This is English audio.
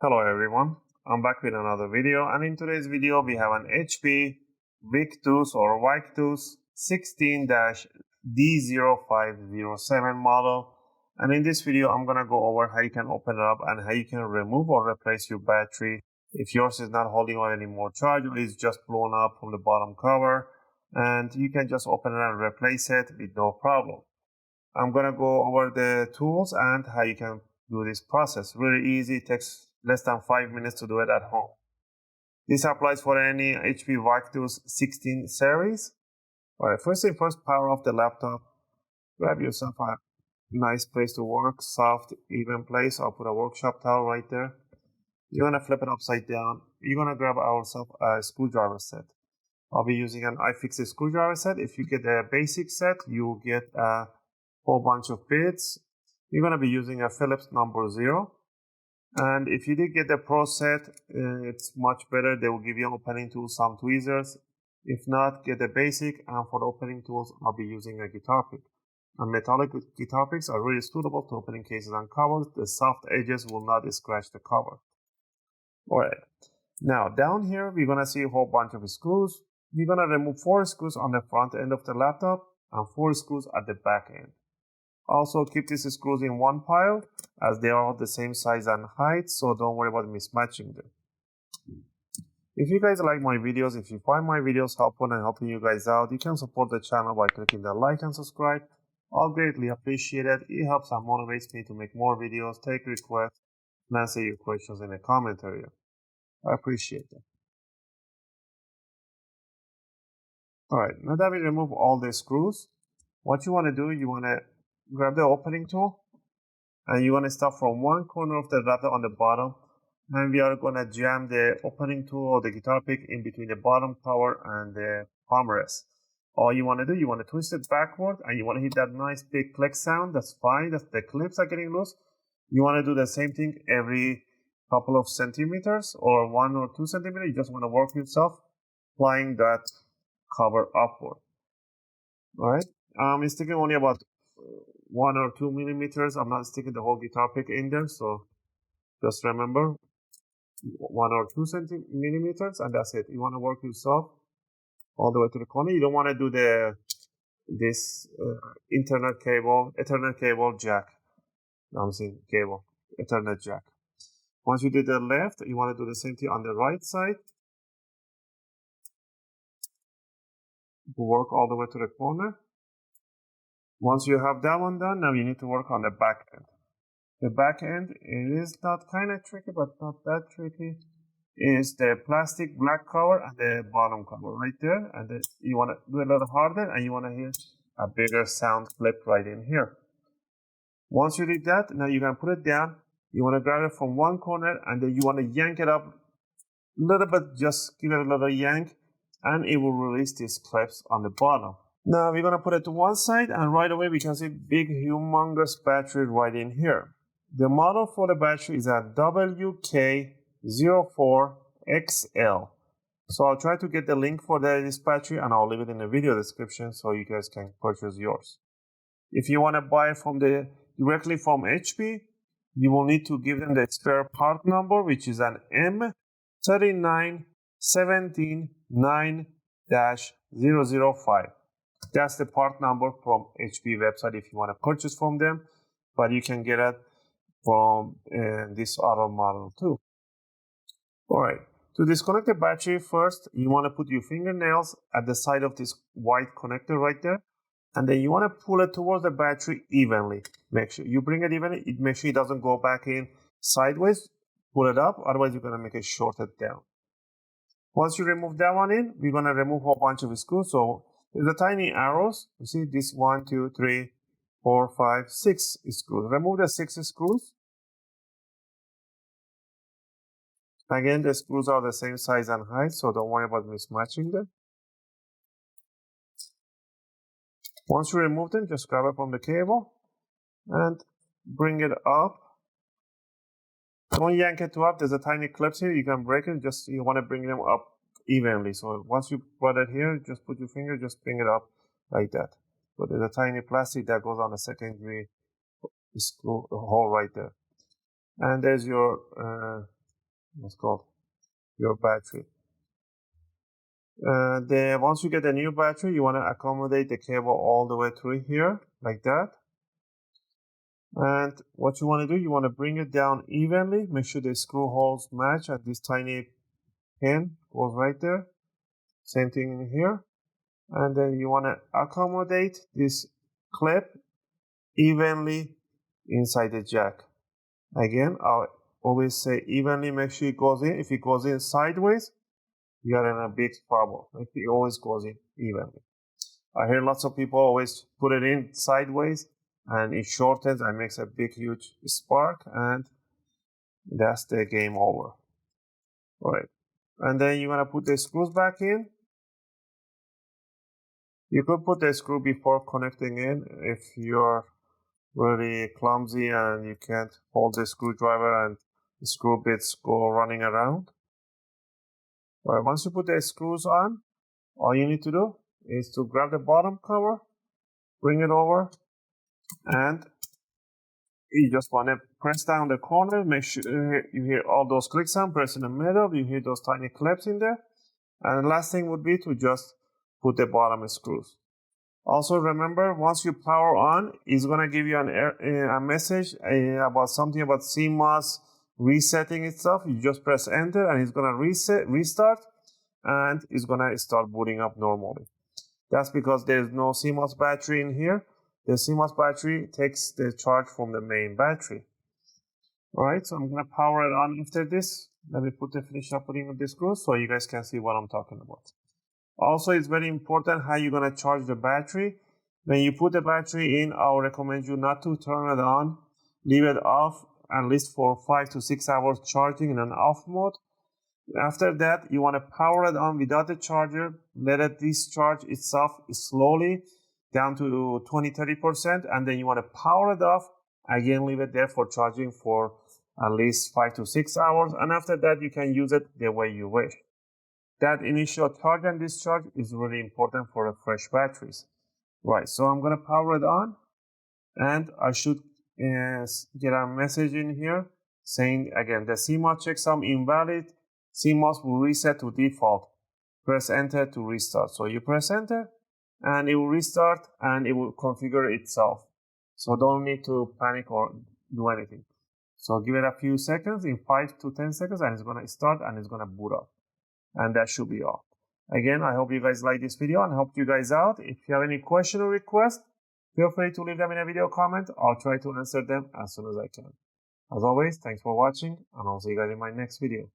Hello everyone, I'm back with another video, and in today's video we have an HP Victus or Victus 16-D0507 model, and in this video I'm gonna go over how you can open it up and how you can remove or replace your battery if yours is not holding on any more charge or is just blown up from the bottom cover, and you can just open it and replace it with no problem. I'm gonna go over the tools and how you can do this process. Really easy, it takes less than 5 minutes to do it at home. This applies for any HP Victus 16 series. Alright, first thing first, power off the laptop. Grab yourself a nice place to work, soft, even place. I'll put a workshop towel right there. You're gonna flip it upside down. You're gonna grab ourselves a screwdriver set. I'll be using an iFixit screwdriver set. If you get a basic set, you'll get a whole bunch of bits. You're gonna be using a Phillips number 0. And if you did get the Pro set, it's much better. They will give you opening tools, some tweezers. If not, get the basic. And for the opening tools, I'll be using a guitar pick. And metallic guitar picks are really suitable to opening cases and covers. The soft edges will not scratch the cover. Alright. Now, down here, we're going to see a whole bunch of screws. We're going to remove 4 screws on the front end of the laptop and 4 screws at the back end. Also, keep these screws in one pile as they are all the same size and height, so don't worry about mismatching them. If you guys like my videos, if you find my videos helpful and helping you guys out, you can support the channel by clicking the like and subscribe. I'll greatly appreciate it. It helps and motivates me to make more videos, take requests, and answer your questions in the comment area. I appreciate it. Alright, now that we remove all the screws, what you want to do, you want to grab the opening tool and you want to start from one corner of the laptop on the bottom, and we are going to jam the opening tool or the guitar pick in between the bottom cover and the palm rest. All you want to do, you want to twist it backward and you want to hit that nice big click sound. That's fine, that's the clips are getting loose. You want to do the same thing every couple of centimeters or 1 or 2 centimeters. You just want to work yourself flying that cover upward. Alright, I'm sticking only about 1 or 2 millimeters. I'm not sticking the whole guitar pick in there, so just remember 1 or 2 millimeters, and that's it. You want to work yourself all the way to the corner. You don't want to do this Ethernet cable jack. I'm saying cable, Ethernet jack. Once you do the left, you want to do the same thing on the right side. Work all the way to the corner. Once you have that one done, now you need to work on the back end. The back end, it is not kind of tricky, but not that tricky. Is the plastic black cover and the bottom cover right there. And then you want to do a little harder and you want to hear a bigger sound clip right in here. Once you did that, now you can put it down. You want to grab it from one corner and then you want to yank it up a little bit, just give it a little yank, and it will release these clips on the bottom. Now we're going to put it to one side, and right away we can see big humongous battery right in here. The model for the battery is a WK04XL. So I'll try to get the link for this battery and I'll leave it in the video description so you guys can purchase yours. If you want to buy it directly from HP, you will need to give them the spare part number, which is an M39179-005. That's the part number from HP website if you want to purchase from them, but you can get it from this other model too. Alright, to disconnect the battery first, you want to put your fingernails at the side of this white connector right there, and then you want to pull it towards the battery evenly. Make sure you bring it evenly, make sure it doesn't go back in sideways. Pull it up, otherwise you're going to make it shorted down. Once you remove that one in, we're going to remove a whole bunch of screws. So there's the tiny arrows. You see this 1, 2, 3, 4, 5, 6 screws. Remove the 6 screws. Again, the screws are the same size and height, so don't worry about mismatching them. Once you remove them, just grab it from the cable and bring it up. Don't yank it too up. There's a tiny clips here. You can break it. Just you want to bring them up evenly. So once you put it here, just put your finger, just bring it up like that. but there's a tiny plastic that goes on the secondary screw hole right there. And there's your what's called your battery. Once you get a new battery, you want to accommodate the cable all the way through here like that. And what you want to do, you want to bring it down evenly. Make sure the screw holes match, and this tiny pin goes right there. Same thing in here. And then you want to accommodate this clip evenly inside the jack. Again, I'll always say evenly, make sure it goes in. If it goes in sideways, you are in a big trouble. It always goes in evenly. I hear lots of people always put it in sideways, and it shortens and makes a big, huge spark, and that's the game over. All right. And then you're going to put the screws back in. You could put the screw before connecting in if you're really clumsy and you can't hold the screwdriver and the screw bits go running around. All right, once you put the screws on, all you need to do is to grab the bottom cover, bring it over, and you just want to press down the corner. Make sure you hear all those clicks on. Press in the middle, you hear those tiny clips in there. And the last thing would be to just put the bottom screws. Also remember, once you power on, it's going to give you a message about something about CMOS resetting itself. You just press enter and it's going to restart, and it's going to start booting up normally. That's because there's no CMOS battery in here. The CMOS battery takes the charge from the main battery. Alright, so I'm going to power it on after this. Let me finish up putting the screws so you guys can see what I'm talking about. Also, it's very important how you're going to charge the battery. When you put the battery in, I'll recommend you not to turn it on. Leave it off at least for 5 to 6 hours charging in an off mode. After that, you want to power it on without the charger. Let it discharge itself slowly down to 20-30%, and then you want to power it off. Again, leave it there for charging for at least 5 to 6 hours, and after that, you can use it the way you wish. That initial charge and discharge is really important for fresh batteries. Right, so I'm going to power it on, and I should get a message in here saying, again, the CMOS checksum invalid. CMOS will reset to default. Press enter to restart. So you press enter, and it will restart, and it will configure itself. So don't need to panic or do anything. So give it a few seconds, in 5 to 10 seconds, and it's going to start, and it's going to boot up. And that should be all. Again, I hope you guys like this video and helped you guys out. If you have any question or request, feel free to leave them in a video comment. I'll try to answer them as soon as I can. As always, thanks for watching, and I'll see you guys in my next video.